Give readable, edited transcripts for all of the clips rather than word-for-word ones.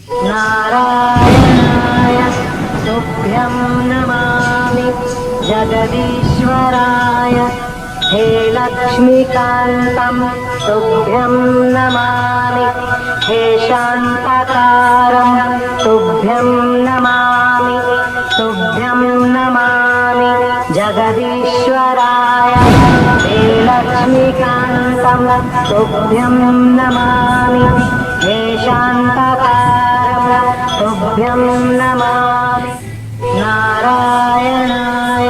नारायणाय तुभ्यं नमामि जगदीश्वराय हे लक्ष्मीकान्तं तुभ्यं नमामि हे शान्ताकारं तुभ्यं नमामि तुभ्यं नमामि जगदीश्वराय हे लक्ष्मीकान्तं तुभ्यं नमामि हे शान्ताकारं तुभ्यं नमामि नारायणाय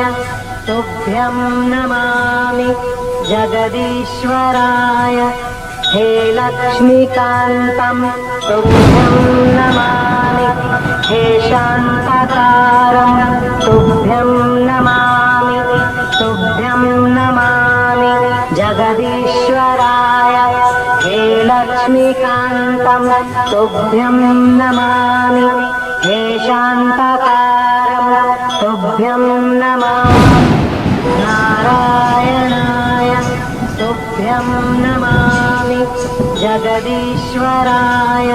तुभ्यं नमामि जगदीश्वराय हे लक्ष्मीकान्तं तुभ्यं नमामि हे शान्ताकारं तुभ्यं नमामि तुभ्यं नमामि जगदीश्वराय हे लक्ष्मीकान्तं तुभ्यं नमामि हे शान्ताकारं तुभ्यं नमामि नारायणाय तुभ्यं नमामि जगदीश्वराय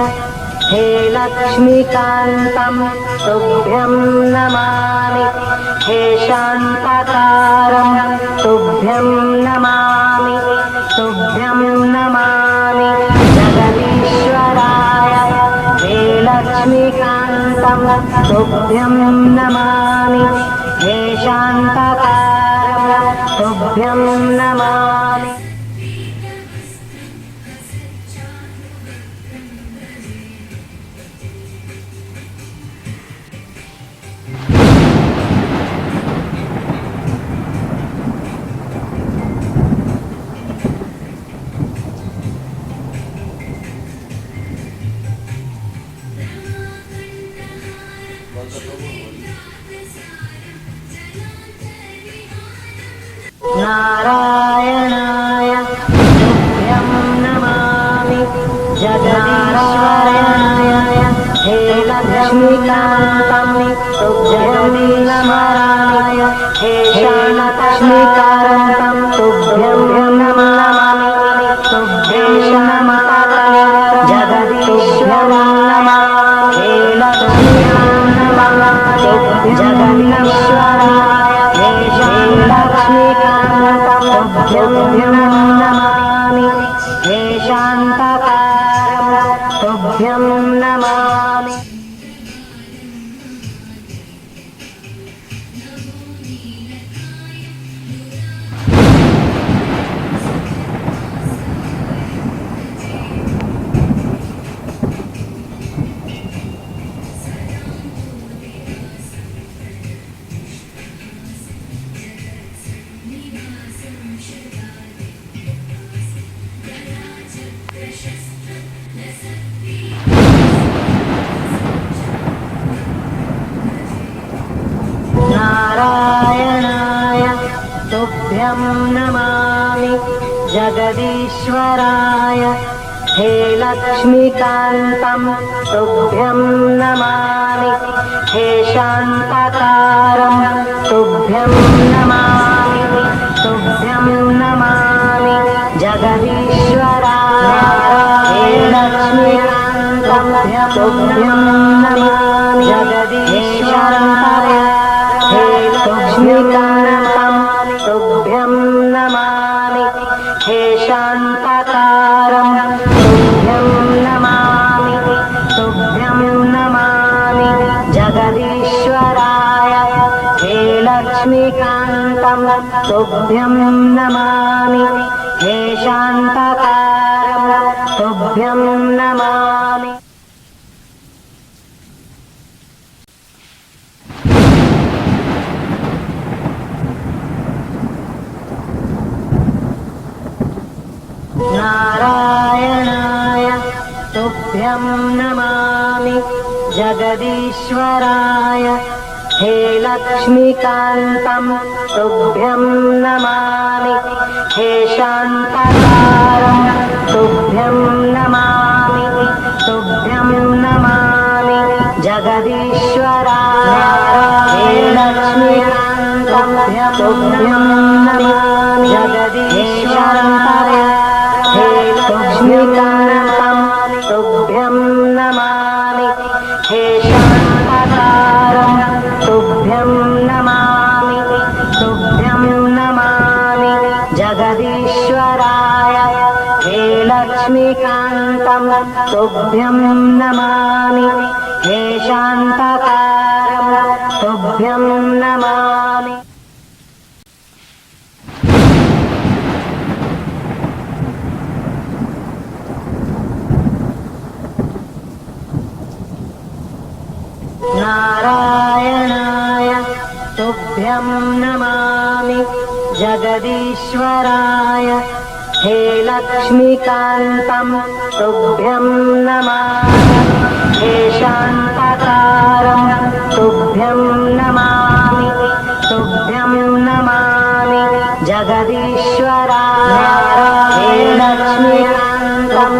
हे लक्ष्मीकान्तं तुभ्यं नमामि हे शान्ताकारं तुभ्यं नमामि तुभ्यं नमामि जगदीश्वराय हे लक्ष्मीकान्तं तुभ्यं नमामि हे शान्ताकारं तुभ्यं नमामि नारायणाय तुभ्यं नमामि जगदीश्वराय हे लक्ष्मीकान्तं तुभ्यं नमामि हे शान्ताकारं तुभ्यं नमामि तुभ्यं नमामि जगदीश्वराय हे लक्ष्मीकान्तं जगदीश्वराय हे लक्ष्मीकान्तं तुभ्यं नमामि हे शान्ताकारं तुभ्यं नमामि नारायणाय तुभ्यं नमामि जगदीश्वराय हे लक्ष्मीकान्तं तुभ्यं नमामि हे शान्ताकारं तुभ्यं नमामि तुभ्यं नमामि जगदीश्वराय हे लक्ष्मीकान्तं तुभ्यं नमामि जगदीश्वराय हे लक्ष्मीकान्तं तुभ्यं नमामि हे शान्ताकारं तुभ्यं नमामि तुभ्यं नमामि जगदीश्वराय हे लक्ष्मीकान्तं तुभ्यं नमामि हे शान्ताकारं तुभ्यं नमामि नारायणाय तुभ्यं नमामि जगदीश्वराय हे लक्ष्मीकान्तं तुभ्यं नमामि हे शान्ताकारं तुभ्यं नमामि तुभ्यं नमामि जगदीश्वराय हे लक्ष्मीकान्तं तुभ्यं नमामि जगदीश्वराय हे लक्ष्मीकान्तं तुभ्यं नमामि हे शान्तकारं तुभ्यं नमामि तुभ्यं नमामि जगदीश्वराय हे लक्ष्मीकान्तं तुभ्यं नमामि हे शान्तकारं तुभ्यं नमामि नारायणाय तुभ्यं नमामि जगदीश्वराय हे लक्ष्मीकान्तं तुभ्यं नमामि हे शान्तकारं तुभ्यं नमामि तुभ्यं नमामि जगदीश्वराय हे लक्ष्मीकान्तं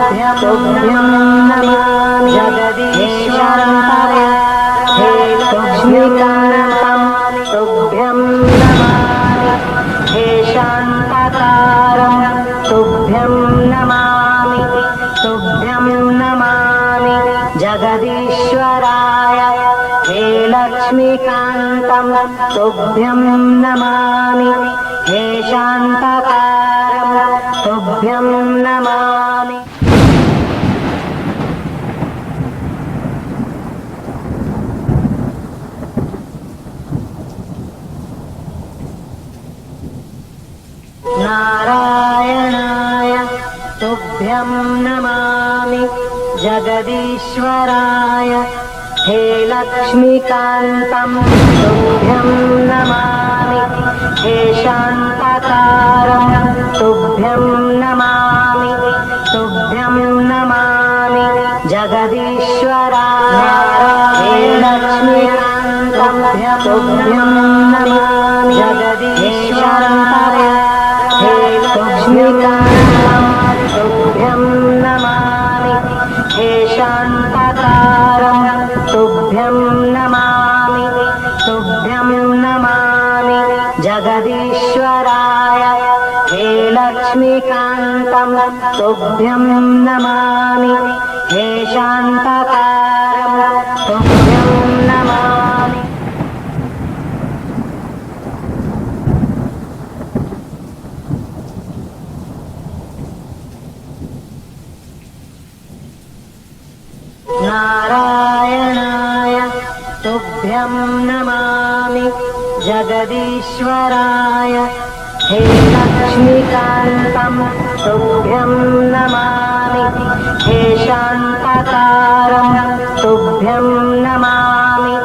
तुभ्यं नमामि जगदीश्वराय हे लक्ष्मीकान्तं तुभ्यं नमामि हे शान्तकारं तुभ्यं नमामि तुभ्यं नमामि जगदीश्वराय हे लक्ष्मीकान्तं तुभ्यं नमामि हे शान्तकारं तुभ्यं नमामि नारायणाय तुभ्यं नमामि जगदीश्वराय हे लक्ष्मीकान्तं तुभ्यं नमामि हे शान्तकारं तुभ्यं नमामि तुभ्यं नमामि जगदीश्वराय हे लक्ष्मीकान्तं तुभ्यं नमामि जगदीश्वराय हे लक्ष्मीकान्तं तुभ्यं नमामि हे शान्तकारं तुभ्यं नमामि तुभ्यं नमामि जगदीश्वराय हे लक्ष्मीकान्तं तुभ्यं नमामि हे शान्तकारं तुभ्यं नमामि नारायणाय तुभ्यं नमामि जगदीश्वराय हे लक्ष्मीकान्तं तुभ्यं नमामि हे शान्तकारं तुभ्यं नमामि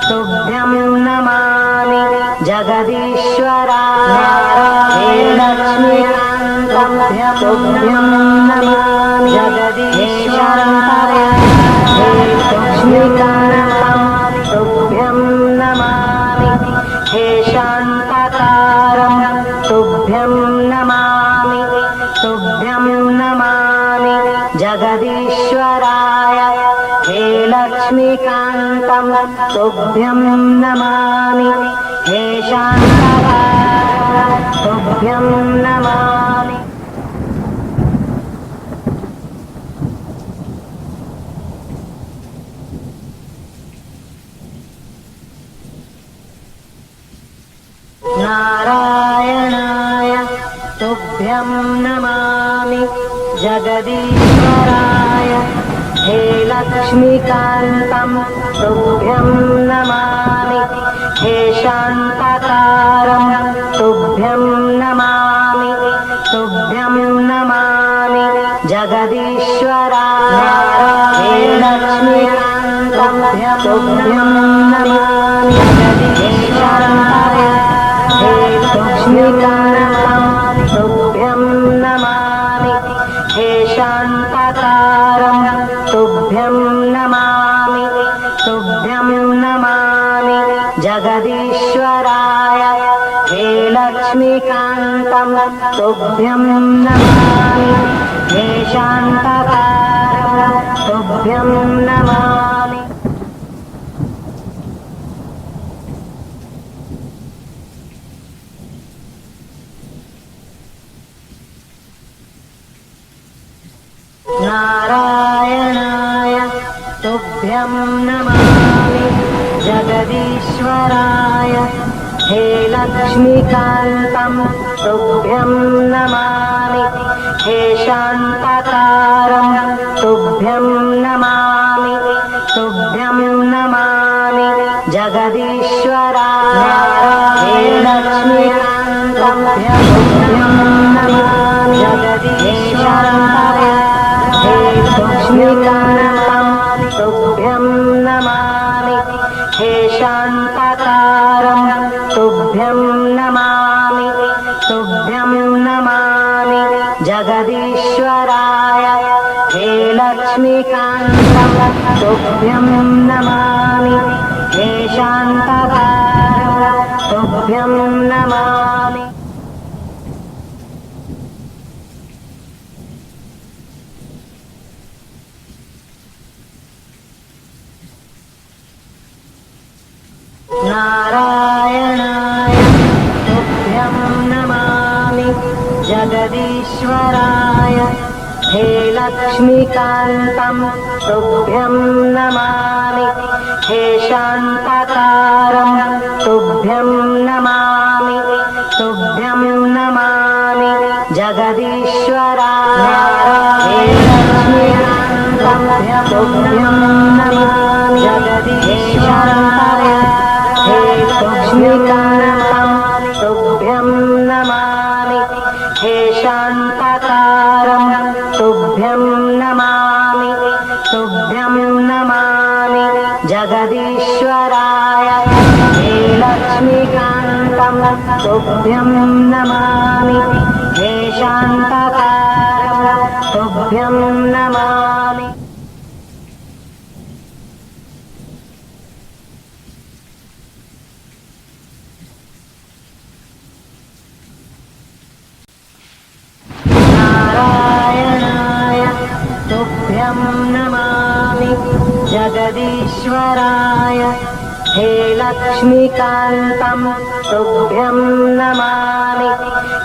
तुभ्यं नमामि जगदीश्वराय हे लक्ष्मीकान्तं तुभ्यं नमामि जगदीश्वराय हे लक्ष्मीकान्तं तुभ्यं नमामि हे शान्तकारं तुभ्यं नमामि तुभ्यं नमामि जगदीश्वराय हे लक्ष्मीकान्तं तुभ्यं नमामि हे शान्तकारं तुभ्यं नमामि नारायणाय तुभ्यं नमामि जगदीश्वराय हे लक्ष्मीकान्तं तुभ्यं नमामि हे शान्तकारं तुभ्यं नमामि तुभ्यं नमामि जगदीश्वराय हे लक्ष्मीकान्तं तुभ्यं नमामि जगदीश्वराय हे लक्ष्मीकान्तं तुभ्यं नमामि हे शान्तकारं तुभ्यं नमामि तुभ्यं नमामि जगदीश्वराय हे लक्ष्मीकान्तं तुभ्यं नमामि हे शान्तकारं तुभ्यं नमामि नारायणाय तुभ्यं नमामि जगदीश्वराय हे लक्ष्मीकान्तं तुभ्यं नमामि हे शान्ताकारं तुभ्यं नमामि तुभ्यं नमामि जगदीश्वराय हे लक्ष्मीकान्तं तुभ्यं नमामि जगदीश्वराय हे लक्ष्मीकान्तं तुभ्यं नमामि हे शान्ताकारं तुभ्यं नमामि तुभ्यं नमामि जगदीश्वराय हे लक्ष्मीकान्तं तुभ्यं नमामि हे शान्ताकारं तुभ्यं नमामि नारायणाय तुभ्यं नमामि जगदीश्वराय हे लक्ष्मीकान्तं तुभ्यं नमामि हे शान्ताकारं तुभ्यं नमामि तुभ्यं नमामि जगदीश्वराय हे लक्ष्मीकान्तं तुभ्यं नमामि जगदीश्वराय हे लक्ष्मीकान्तं तुभ्यं नमामि हे शान्ताकारं तुभ्यं नमामि तुभ्यं नमामि जगदीश्वराय हे लक्ष्मीकान्तं तुभ्यं नमामि हे शान्ताकारं तुभ्यं नमामि नारायणाय तुभ्यं नमामि जगदीश्वराय हे लक्ष्मीकान्तं तुभ्यं नमामि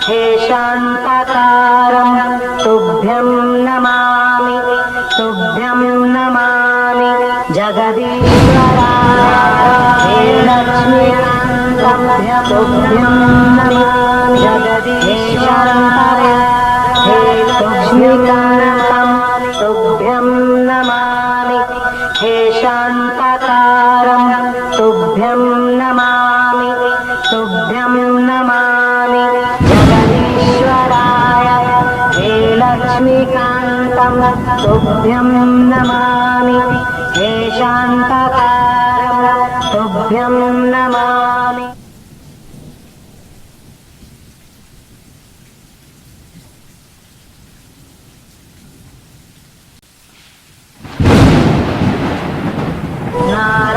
हे शान्ताकारं तुभ्यं नमामि तुभ्यं नमामि जगदीश्वराय हे लक्ष्मीकान्तं तुभ्यं नमामि जगदीश्वराय हे लक्ष्मीकान्तं तुभ्यं नमामि हे शान्ताकारं तुभ्यं नमामि तुभ्यं नमामि जगदीश्वराय हे लक्ष्मीकान्तं तुभ्यं नमामि हे शान्ताकारं तुभ्यं नमामि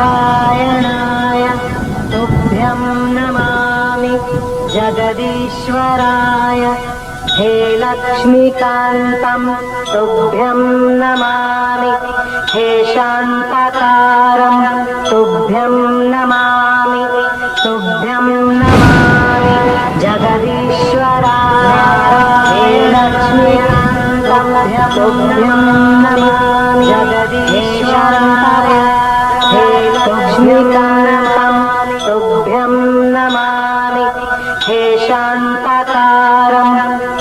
नारायणाय तुभ्यं नमामि जगदीश्वराय हे लक्ष्मीकान्तं तुभ्यं नमामि हे शान्ताकारं तुभ्यं नमामि तुभ्यं नमामि जगदीश्वराय हे लक्ष्मीकान्तं तुभ्यं नमामि जगदीश्वराय हे लक्ष्मीकान्तं तुभ्यं नमामि हे शान्ताकारं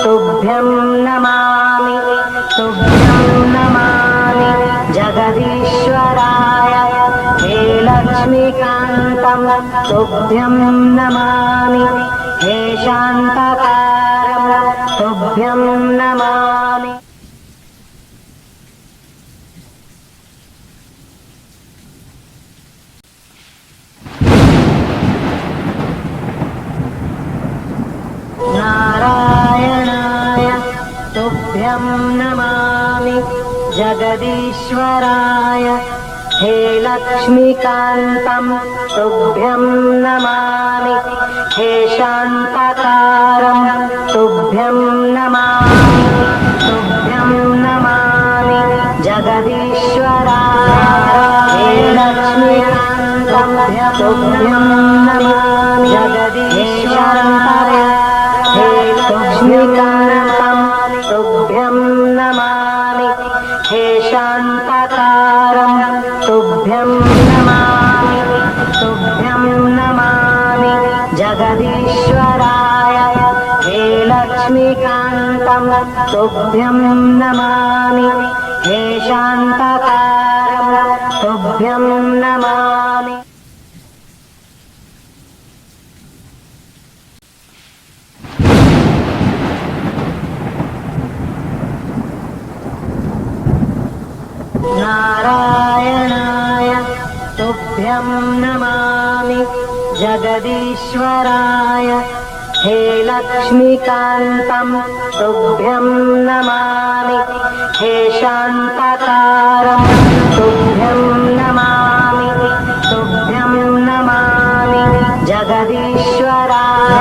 तुभ्यं नमामि तुभ्यं नमामि जगदीश्वराय हे लक्ष्मीकान्तं तुभ्यं नमामि हे शान्ताकारं तुभ्यं नमामि नारायणाय तुभ्यं नमामि जगदीश्वराय हे लक्ष्मीकान्तं तुभ्यं नमामि हे शान्ताकारं तुभ्यं नमामि तुभ्यं नमामि जगदीश्वराय हे लक्ष्मीकान्तं तुभ्यं नमामि जगदीश्वराय हे लक्ष्मीकान्तं तुभ्यं नमामि हे शान्ताकारं तुभ्यं नमामि तुभ्यं नमामि जगदीश्वराय हे लक्ष्मीकान्तं तुभ्यं नमामि हे शान्तकारं तुभ्यं नमामि नारायणाय तुभ्यं नमामि जगदीश्वराय हे लक्ष्मीकान्तं तुभ्यं नमामि हे शान्तकारं तुभ्यं नमामि तुभ्यं नमामि जगदीश्वराय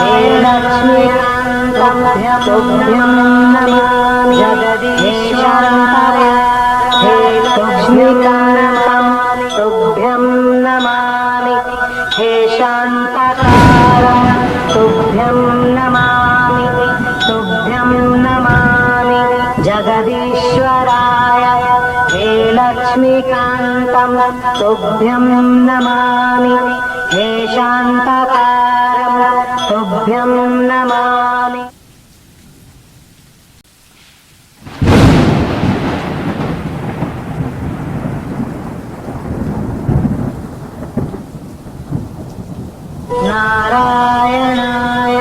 हे लक्ष्मीकान्तं तुभ्यं नमामि जगदीश्वराय हे लक्ष्मीकान्तं तुभ्यं नमामि हे शान्तकारं तुभ्यं नमामि तुभ्यं नमामि जगदीश्वराय हे लक्ष्मीकान्तं तुभ्यं नमामि हे शान्तकारं तुभ्यं नमामि नारायणाय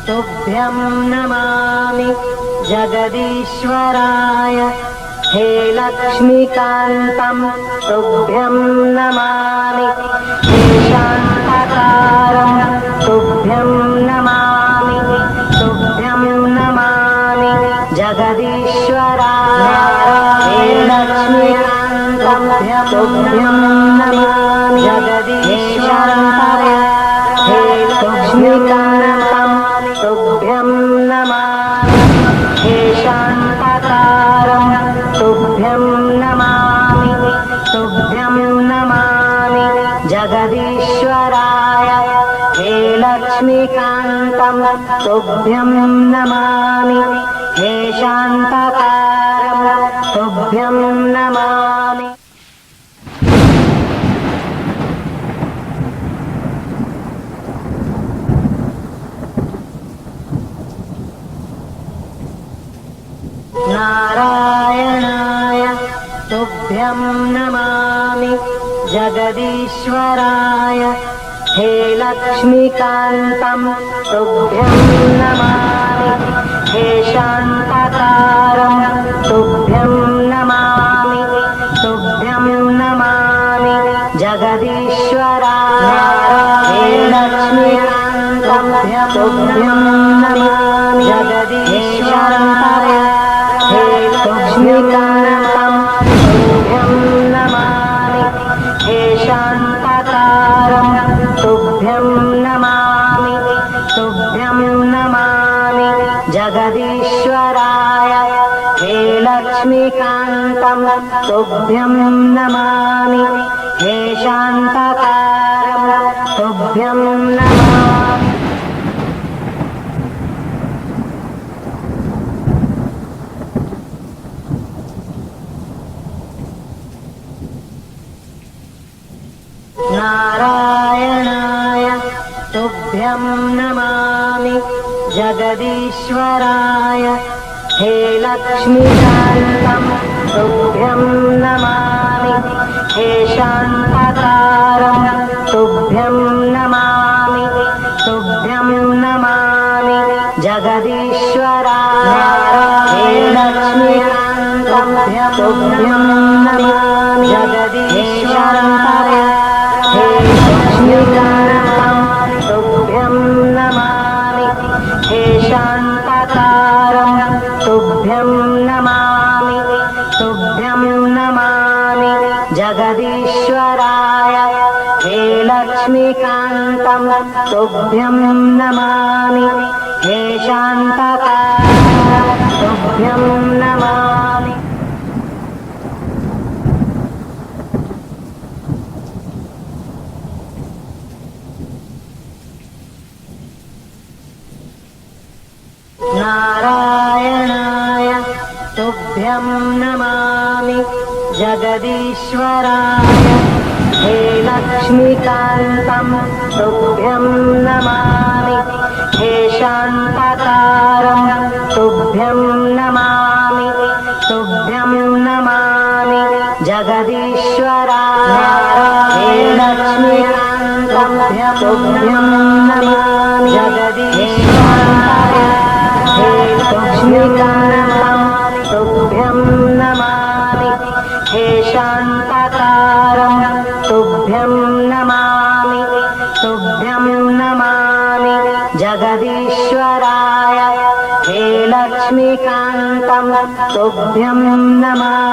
तुभ्यं नमामि जगदीश्वराय हे लक्ष्मीकान्तं तुभ्यं नमामि हे शान्तकारं तुभ्यं नमामि तुभ्यं नमामि जगदीश्वराय हे लक्ष्मीकान्तं तुभ्यं नमामि जगदीश्वराय हे लक्ष्मीकान्तं तुभ्यं नमामि हे शान्तकारं तुभ्यं नमामि तुभ्यं नमामि जगदीश्वराय हे लक्ष्मीकान्तं तुभ्यं नमामि हे शान्तकारं तुभ्यं नमामि नारायणाय तुभ्यं नमामि जगदीश्वराय हे लक्ष्मीकान्तं तुभ्यं नमामि हे शान्तकारं तुभ्यं नमामि तुभ्यं नमामि जगदीश्वराय हे लक्ष्मीकान्तं तुभ्यं नमामि जगदीश्वराय हे लक्ष्मीकान्तं तुभ्यं नमामि हे शान्तकारं तुभ्यं नमामि तुभ्यं नमामि जगदीश्वराय हे लक्ष्मीकान्तं तुभ्यं नमामि हे शान्तकारं तुभ्यं नमामि नारायणाय तुभ्यं नमामि जगदीश्वराय हे लक्ष्मीकान्तं तुभ्यं नमामि हे शान्तकारं तुभ्यं नमामि तुभ्यं नमामि जगदीश्वराय हे लक्ष्मीकान्तं तुभ्यं नमामि जगदीश्वराय हे लक्ष्मीकान्तं तुभ्यं नमामि हे शान्तकारं तुभ्यं नमामि तुभ्यं नमामि जगदीश्वराय हे लक्ष्मीकान्तं तुभ्यं नमामि हे शान्तकारं तुभ्यं नमामि नारायणाय तुभ्यं नमामि जगदीश्वराय लक्ष्मीकान्तं तुभ्यं नमामि हे शान्तकारं तुभ्यं नमामि तुभ्यं नमामि जगदीश्वराय हे लक्ष्मीकान्तं तुभ्यं नमामि जगदीश्वराय हे लक्ष्मीकान्तं तुभ्यं नमामि हे शान्तकारं तुभ्यं नमामि तुभ्यं नमामि जगदीश्वराय हे लक्ष्मीकान्तं तुभ्यं नमामि